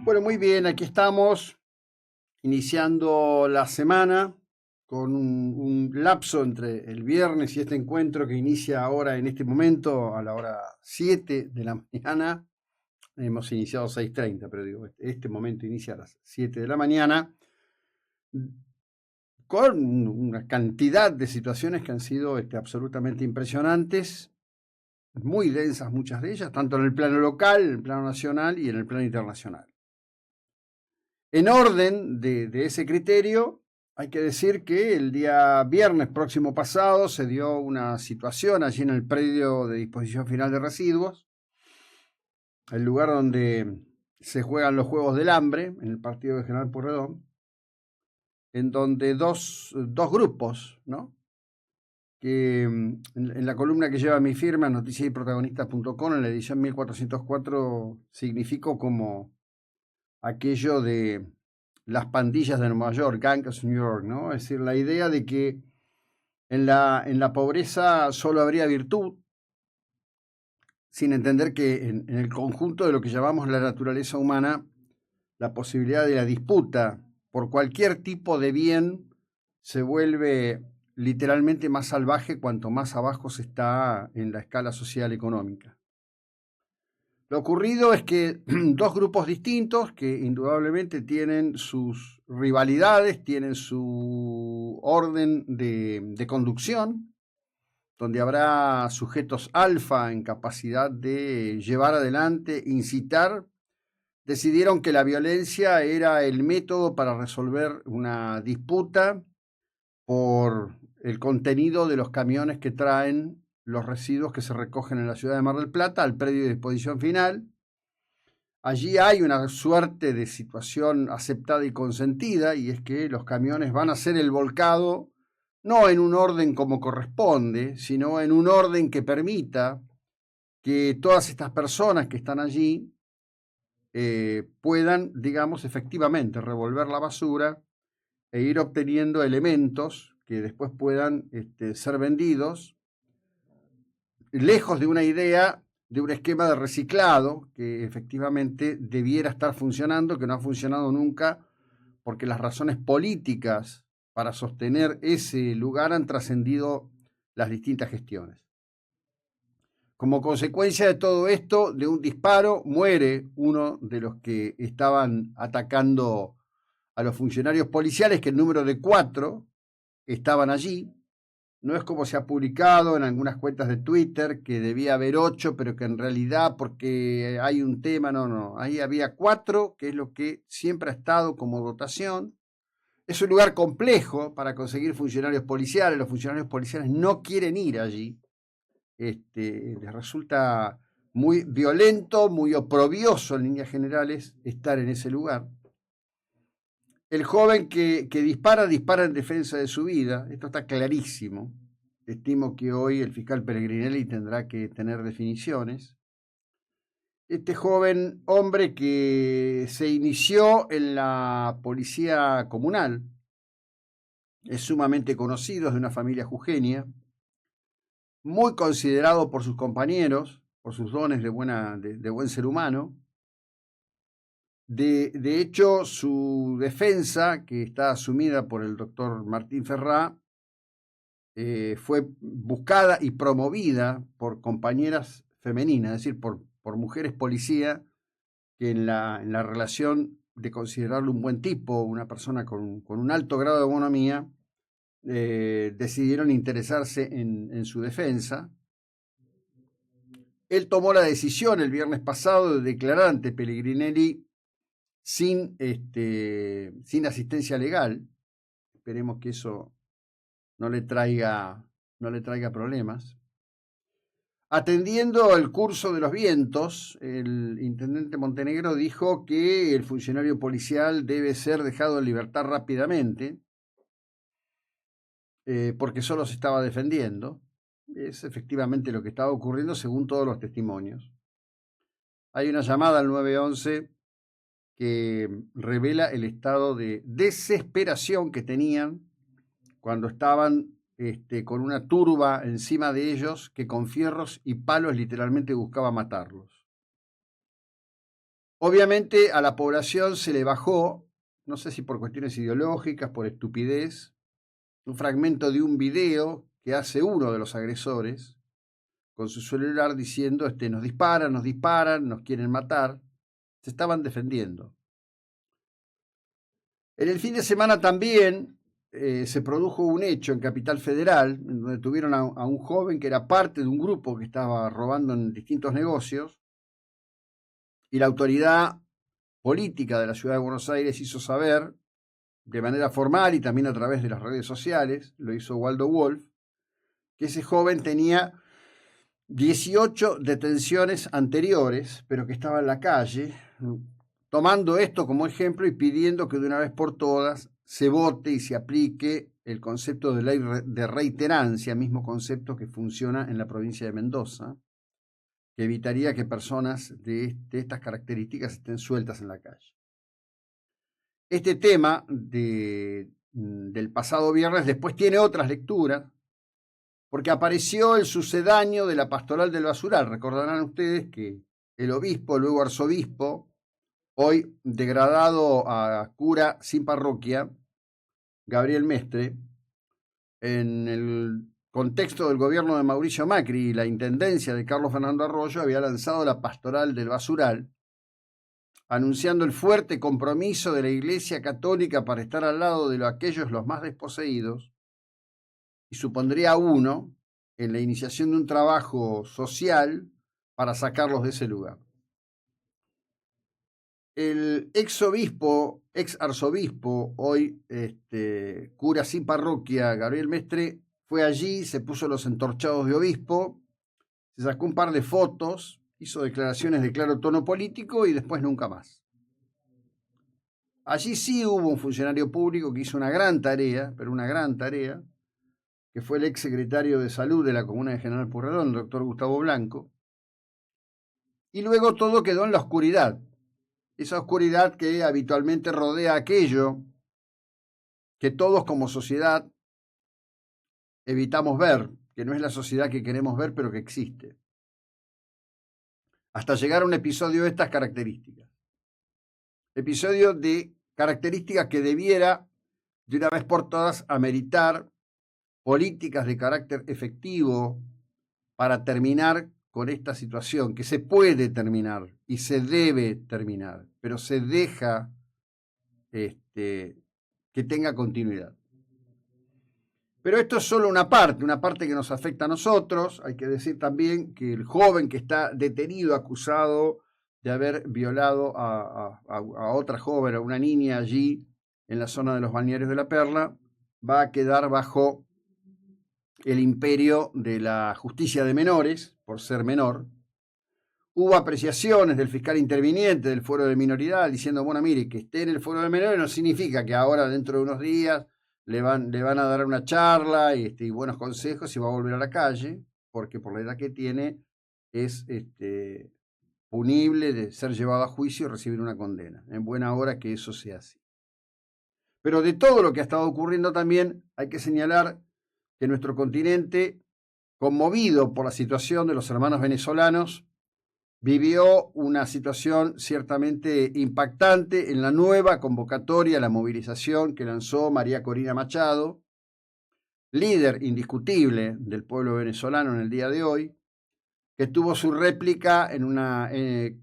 Bueno, muy bien, aquí estamos iniciando la semana con un lapso entre el viernes y este encuentro que inicia ahora en este momento a la hora 7 de la mañana. Hemos iniciado 6:30, pero digo, este momento inicia a las 7 de la mañana con una cantidad de situaciones que han sido absolutamente impresionantes, muy densas muchas de ellas, tanto en el plano local, en el plano nacional y en el plano internacional. En orden de ese criterio, hay que decir que el día viernes próximo pasado se dio una situación allí en el predio de disposición final de residuos, el lugar donde se juegan los Juegos del Hambre, en el partido de General Pueyrredón, en donde dos grupos, ¿no? Que en la columna que lleva mi firma, noticiasyprotagonistas.com, en la edición 1404, significó como aquello de las pandillas de Nueva York, Gangs of New York, ¿no? Es decir, la idea de que en la pobreza solo habría virtud, sin entender que en el conjunto de lo que llamamos la naturaleza humana, la posibilidad de la disputa por cualquier tipo de bien se vuelve literalmente más salvaje cuanto más abajo se está en la escala social económica. Lo ocurrido es que dos grupos distintos, que indudablemente tienen sus rivalidades, tienen su orden de conducción, donde habrá sujetos alfa en capacidad de llevar adelante, incitar, decidieron que la violencia era el método para resolver una disputa por el contenido de los camiones que traen los residuos que se recogen en la ciudad de Mar del Plata al predio de disposición final. Allí hay una suerte de situación aceptada y consentida, y es que los camiones van a hacer el volcado no en un orden como corresponde, sino en un orden que permita que todas estas personas que están allí puedan, digamos, efectivamente revolver la basura e ir obteniendo elementos que después puedan ser vendidos, lejos de una idea de un esquema de reciclado que efectivamente debiera estar funcionando, que no ha funcionado nunca, porque las razones políticas para sostener ese lugar han trascendido las distintas gestiones. Como consecuencia de todo esto, de un disparo, muere uno de los que estaban atacando a los funcionarios policiales, que el número de 4 estaban allí. No es como se ha publicado en algunas cuentas de Twitter, que debía haber 8, pero que en realidad, porque hay un tema, no. Ahí había 4, que es lo que siempre ha estado como dotación. Es un lugar complejo para conseguir funcionarios policiales. Los funcionarios policiales no quieren ir allí. Les resulta muy violento, muy oprobioso en líneas generales estar en ese lugar. El joven que dispara en defensa de su vida. Esto está clarísimo. Estimo que hoy el fiscal Pellegrinelli tendrá que tener definiciones. Este joven hombre que se inició en la policía comunal, es sumamente conocido, es de una familia jujeña, muy considerado por sus compañeros, por sus dones de buen ser humano. De hecho, su defensa, que está asumida por el doctor Martín Ferrá, fue buscada y promovida por compañeras femeninas, es decir, por mujeres policía que en la relación de considerarlo un buen tipo, una persona con un alto grado de bonomía, decidieron interesarse en su defensa. Él tomó la decisión el viernes pasado de declarar ante Pellegrinelli sin asistencia legal. Esperemos que eso no le traiga problemas. Atendiendo el curso de los vientos, el intendente Montenegro dijo que el funcionario policial debe ser dejado en libertad rápidamente, porque solo se estaba defendiendo. Es efectivamente lo que estaba ocurriendo según todos los testimonios. Hay una llamada al 911 que revela el estado de desesperación que tenían cuando estaban con una turba encima de ellos que con fierros y palos literalmente buscaba matarlos. Obviamente a la población se le bajó, no sé si por cuestiones ideológicas, por estupidez, un fragmento de un video que hace uno de los agresores con su celular diciendo, nos disparan, nos quieren matar. Se estaban defendiendo. En el fin de semana también se produjo un hecho en Capital Federal, en donde tuvieron a un joven que era parte de un grupo que estaba robando en distintos negocios, y la autoridad política de la ciudad de Buenos Aires hizo saber, de manera formal y también a través de las redes sociales, lo hizo Waldo Wolf, que ese joven tenía 18 detenciones anteriores, pero que estaba en la calle, tomando esto como ejemplo y pidiendo que de una vez por todas se vote y se aplique el concepto de ley de reiterancia, mismo concepto que funciona en la provincia de Mendoza, que evitaría que personas de estas características estén sueltas en la calle. Este tema del pasado viernes después tiene otras lecturas, porque apareció el sucedáneo de la pastoral del basural. Recordarán ustedes que el obispo, luego arzobispo, hoy degradado a cura sin parroquia, Gabriel Mestre, en el contexto del gobierno de Mauricio Macri y la intendencia de Carlos Fernando Arroyo, había lanzado la pastoral del basural, anunciando el fuerte compromiso de la Iglesia Católica para estar al lado de aquellos los más desposeídos, y supondría uno en la iniciación de un trabajo social para sacarlos de ese lugar. El ex arzobispo, hoy cura sin parroquia, Gabriel Mestre, fue allí, se puso los entorchados de obispo, se sacó un par de fotos, hizo declaraciones de claro tono político y después nunca más. Allí sí hubo un funcionario público que hizo una gran tarea, pero una gran tarea, que fue el ex secretario de Salud de la Comuna de General Pueyrredón, el doctor Gustavo Blanco, y luego todo quedó en la oscuridad, esa oscuridad que habitualmente rodea aquello que todos como sociedad evitamos ver, que no es la sociedad que queremos ver, pero que existe, hasta llegar a un episodio de estas características. Episodio de características que debiera, de una vez por todas, ameritar políticas de carácter efectivo para terminar con esta situación, que se puede terminar y se debe terminar, pero se deja que tenga continuidad. Pero esto es solo una parte que nos afecta a nosotros. Hay que decir también que el joven que está detenido, acusado de haber violado a otra joven, a una niña allí en la zona de los balnearios de La Perla, va a quedar bajo el imperio de la justicia de menores, por ser menor. Hubo apreciaciones del fiscal interviniente del fuero de minoridad diciendo, bueno, mire, que esté en el fuero de menores no significa que ahora dentro de unos días le van a dar una charla y buenos consejos y va a volver a la calle, porque por la edad que tiene es punible de ser llevado a juicio y recibir una condena. En buena hora que eso sea así. Pero de todo lo que ha estado ocurriendo también hay que señalar que nuestro continente, conmovido por la situación de los hermanos venezolanos, vivió una situación ciertamente impactante en la nueva convocatoria, la movilización que lanzó María Corina Machado, líder indiscutible del pueblo venezolano en el día de hoy, que tuvo su réplica en una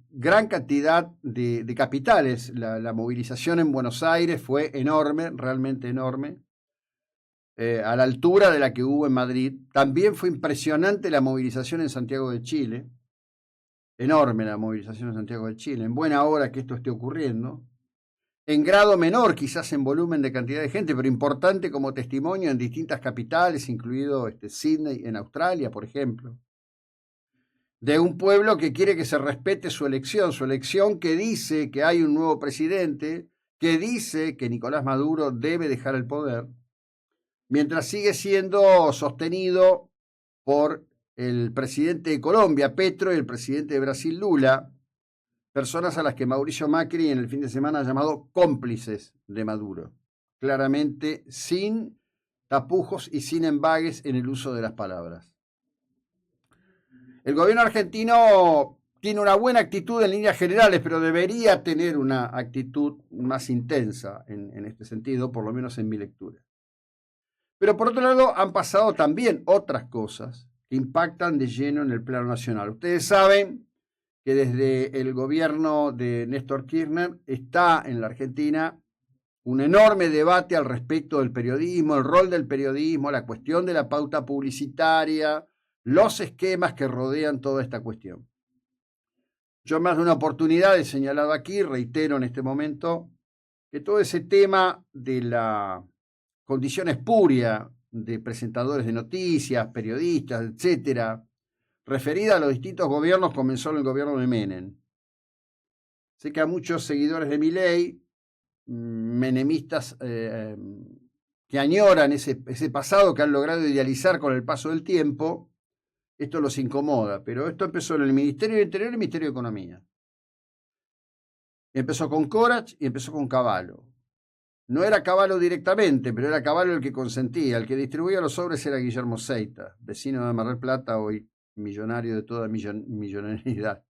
gran cantidad de capitales. La movilización en Buenos Aires fue enorme, realmente enorme, a la altura de la que hubo en Madrid. También fue impresionante la movilización en Santiago de Chile. Enorme la movilización en Santiago de Chile, en buena hora que esto esté ocurriendo, en grado menor quizás en volumen de cantidad de gente, pero importante como testimonio en distintas capitales, incluido Sydney en Australia, por ejemplo, de un pueblo que quiere que se respete su elección que dice que hay un nuevo presidente, que dice que Nicolás Maduro debe dejar el poder, mientras sigue siendo sostenido por el presidente de Colombia, Petro, y el presidente de Brasil, Lula, personas a las que Mauricio Macri en el fin de semana ha llamado cómplices de Maduro, claramente sin tapujos y sin embagues en el uso de las palabras. El gobierno argentino tiene una buena actitud en líneas generales, pero debería tener una actitud más intensa en este sentido, por lo menos en mi lectura. Pero por otro lado, han pasado también otras cosas que impactan de lleno en el plano nacional. Ustedes saben que desde el gobierno de Néstor Kirchner está en la Argentina un enorme debate al respecto del periodismo, el rol del periodismo, la cuestión de la pauta publicitaria, los esquemas que rodean toda esta cuestión. Yo en más de una oportunidad he señalado aquí, reitero en este momento, que todo ese tema de la condición espuria de presentadores de noticias, periodistas, etcétera, referida a los distintos gobiernos, comenzó en el gobierno de Menem. Sé que a muchos seguidores de Milei, menemistas que añoran ese pasado que han logrado idealizar con el paso del tiempo, esto los incomoda, pero esto empezó en el Ministerio de Interior y el Ministerio de Economía. Empezó con Corach y empezó con Cavallo. No era Cavallo directamente, pero era Cavallo el que consentía. El que distribuía los sobres era Guillermo Seita, vecino de Mar del Plata, hoy millonario de toda millonariedad.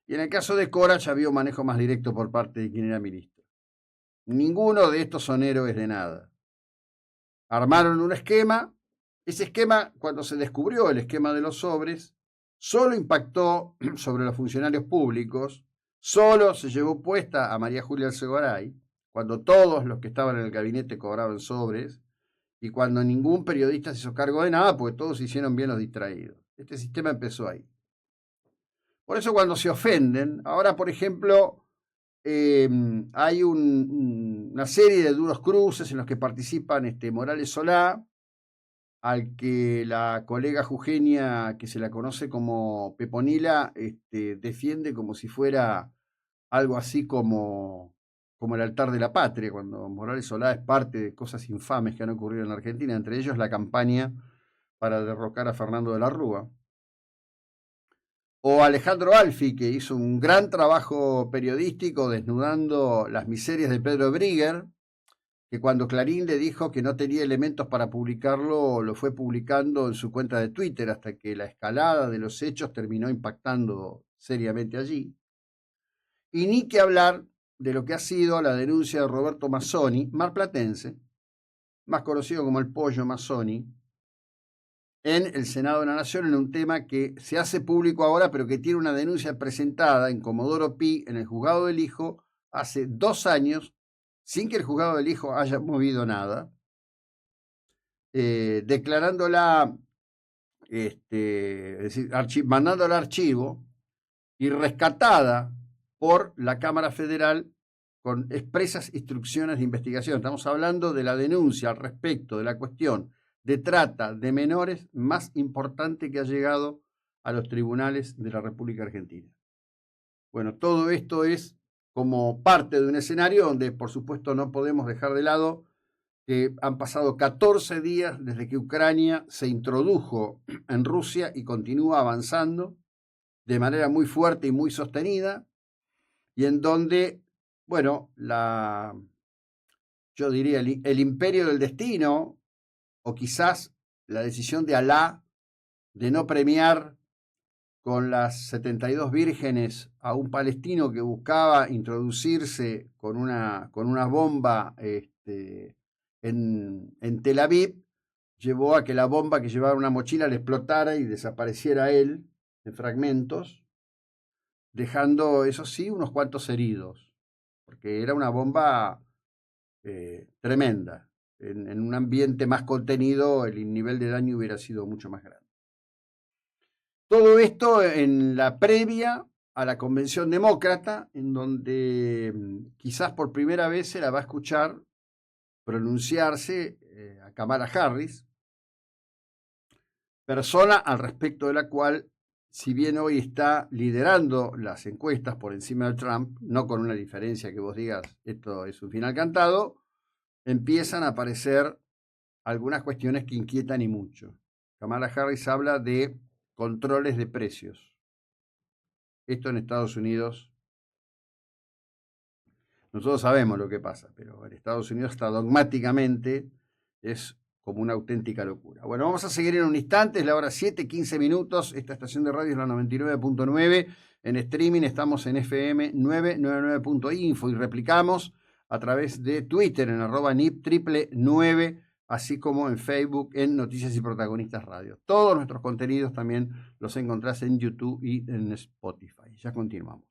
Y en el caso de Corach había un manejo más directo por parte de quien era ministro. Ninguno de estos son héroes de nada. Armaron un esquema. Ese esquema, cuando se descubrió el esquema de los sobres, solo impactó sobre los funcionarios públicos, solo se llevó puesta a María Julia Alcegaray, cuando todos los que estaban en el gabinete cobraban sobres, y cuando ningún periodista se hizo cargo de nada, porque todos se hicieron bien los distraídos. Este sistema empezó ahí. Por eso cuando se ofenden, ahora por ejemplo, hay una serie de duros cruces en los que participan Morales Solá, al que la colega Jujeña, que se la conoce como Peponila, defiende como si fuera algo así como el altar de la patria, cuando Morales Solá es parte de cosas infames que han ocurrido en la Argentina, entre ellos la campaña para derrocar a Fernando de la Rúa. O Alejandro Alfi, que hizo un gran trabajo periodístico desnudando las miserias de Pedro Brigger, que cuando Clarín le dijo que no tenía elementos para publicarlo, lo fue publicando en su cuenta de Twitter hasta que la escalada de los hechos terminó impactando seriamente allí. Y ni que hablar de lo que ha sido la denuncia de Roberto Mazzoni, marplatense, más conocido como el Pollo Mazzoni, en el Senado de la Nación en un tema que se hace público ahora, pero que tiene una denuncia presentada en Comodoro Pi en el juzgado del Hijo hace 2 años, sin que el juzgado del Hijo haya movido nada, declarándola, es decir, mandando al archivo y rescatada por la Cámara Federal con expresas instrucciones de investigación. Estamos hablando de la denuncia al respecto de la cuestión de trata de menores más importante que ha llegado a los tribunales de la República Argentina. Bueno, todo esto es como parte de un escenario donde, por supuesto, no podemos dejar de lado que han pasado 14 días desde que Ucrania se introdujo en Rusia y continúa avanzando de manera muy fuerte y muy sostenida, y en donde, bueno, yo diría el imperio del destino, o quizás la decisión de Alá de no premiar con las 72 vírgenes a un palestino que buscaba introducirse con una bomba en Tel Aviv, llevó a que la bomba que llevaba una mochila le explotara y desapareciera él en fragmentos, dejando, eso sí, unos cuantos heridos, porque era una bomba tremenda. En un ambiente más contenido, el nivel de daño hubiera sido mucho más grande. Todo esto en la previa a la convención demócrata, en donde quizás por primera vez se la va a escuchar pronunciarse a Kamala Harris, persona al respecto de la cual, si bien hoy está liderando las encuestas por encima de Trump, no con una diferencia que vos digas esto es un final cantado, empiezan a aparecer algunas cuestiones que inquietan y mucho. Kamala Harris habla de controles de precios. Esto en Estados Unidos, nosotros sabemos lo que pasa, pero en Estados Unidos está dogmáticamente, es como una auténtica locura. Bueno, vamos a seguir en un instante, es la hora 7:15 minutos. Esta estación de radio es la 99.9. En streaming estamos en FM 999.info y replicamos a través de Twitter en @NIP999, así como en Facebook en Noticias y Protagonistas Radio. Todos nuestros contenidos también los encontrás en YouTube y en Spotify. Ya continuamos.